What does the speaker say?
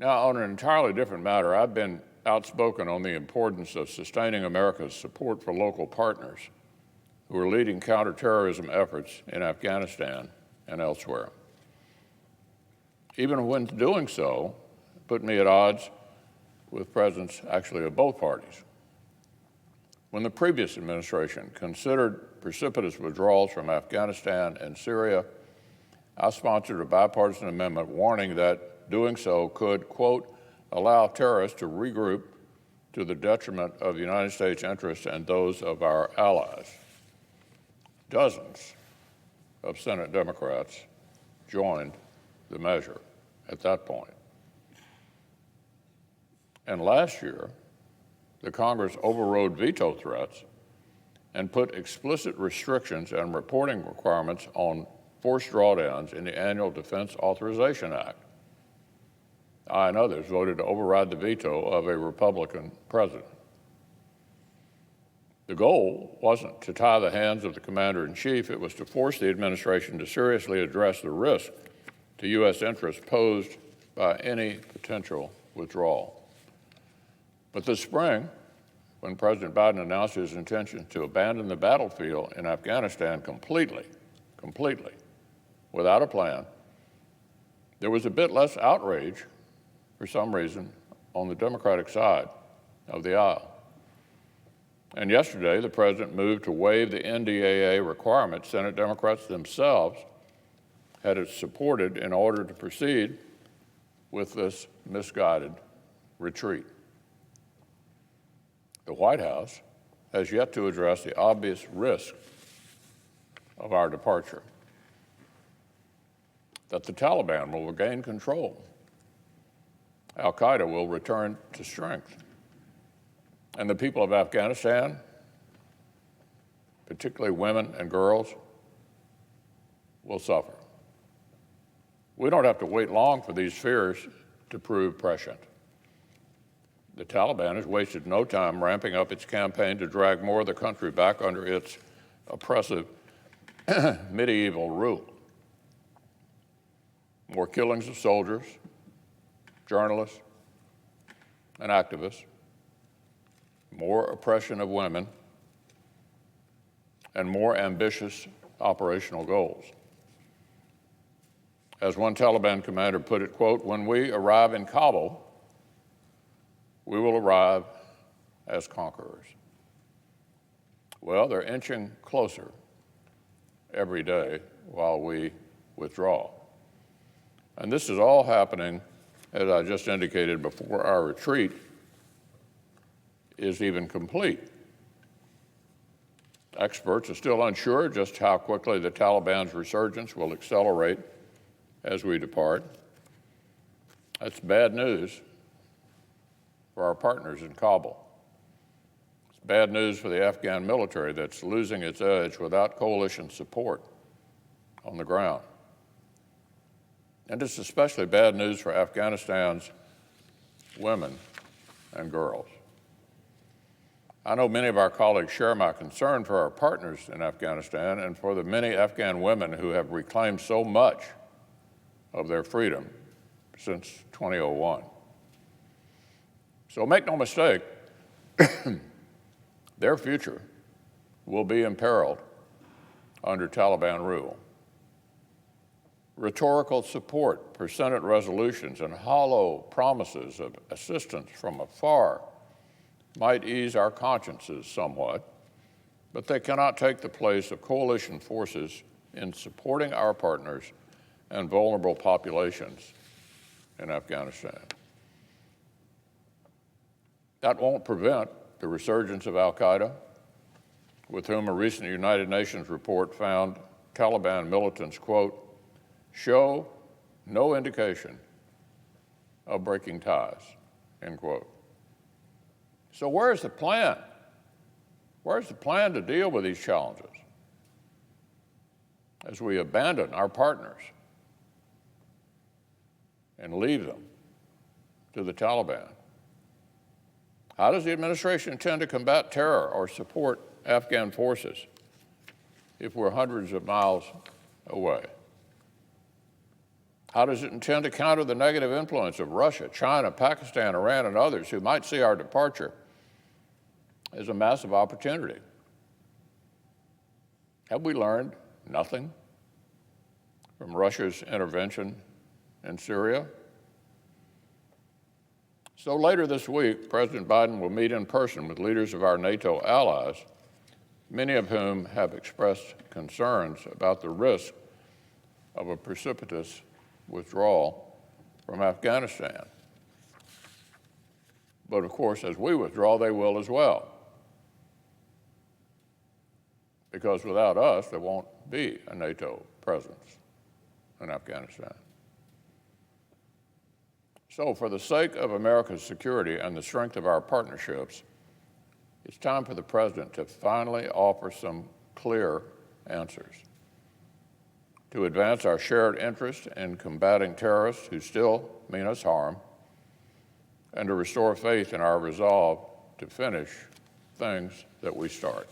Now, on an entirely different matter, I've been outspoken on the importance of sustaining America's support for local partners who are leading counterterrorism efforts in Afghanistan and elsewhere. Even when doing so, put me at odds with presidents actually of both parties. When the previous administration considered precipitous withdrawals from Afghanistan and Syria, I sponsored a bipartisan amendment warning that doing so could, quote, allow terrorists to regroup to the detriment of the United States interests and those of our allies. Dozens of Senate Democrats joined the measure at that point. And last year, the Congress overrode veto threats and put explicit restrictions and reporting requirements on forced drawdowns in the annual Defense Authorization Act. I and others voted to override the veto of a Republican president. The goal wasn't to tie the hands of the commander-in-chief, it was to force the administration to seriously address the risk to U.S. interests posed by any potential withdrawal. But this spring, when President Biden announced his intention to abandon the battlefield in Afghanistan completely, without a plan, there was a bit less outrage, for some reason, on the Democratic side of the aisle. And yesterday, the president moved to waive the NDAA requirement Senate Democrats themselves had supported in order to proceed with this misguided retreat. The White House has yet to address the obvious risk of our departure, that the Taliban will regain control, al-Qaeda will return to strength, and the people of Afghanistan, particularly women and girls, will suffer. We don't have to wait long for these fears to prove prescient. The Taliban has wasted no time ramping up its campaign to drag more of the country back under its oppressive medieval rule. More killings of soldiers, journalists, and activists, more oppression of women, and more ambitious operational goals. As one Taliban commander put it, quote, when we arrive in Kabul, we will arrive as conquerors. Well, they're inching closer every day while we withdraw. And this is all happening, as I just indicated, before our retreat is even complete. Experts are still unsure just how quickly the Taliban's resurgence will accelerate as we depart. That's bad news for our partners in Kabul. It's bad news for the Afghan military that's losing its edge without coalition support on the ground. And it's especially bad news for Afghanistan's women and girls. I know many of our colleagues share my concern for our partners in Afghanistan and for the many Afghan women who have reclaimed so much of their freedom since 2001. So make no mistake, their future will be imperiled under Taliban rule. Rhetorical support for Senate resolutions and hollow promises of assistance from afar might ease our consciences somewhat, but they cannot take the place of coalition forces in supporting our partners and vulnerable populations in Afghanistan. That won't prevent the resurgence of al-Qaeda, with whom a recent United Nations report found Taliban militants, quote, show no indication of breaking ties, end quote. So where's the plan? Where's the plan to deal with these challenges as we abandon our partners and leave them to the Taliban? How does the administration intend to combat terror or support Afghan forces if we're hundreds of miles away? How does it intend to counter the negative influence of Russia, China, Pakistan, Iran, and others who might see our departure as a massive opportunity? Have we learned nothing from Russia's intervention in Syria? So later this week, President Biden will meet in person with leaders of our NATO allies, many of whom have expressed concerns about the risk of a precipitous withdrawal from Afghanistan. But of course, as we withdraw, they will as well. Because without us, there won't be a NATO presence in Afghanistan. So for the sake of America's security and the strength of our partnerships, it's time for the President to finally offer some clear answers. To advance our shared interest in combating terrorists who still mean us harm, and to restore faith in our resolve to finish things that we start.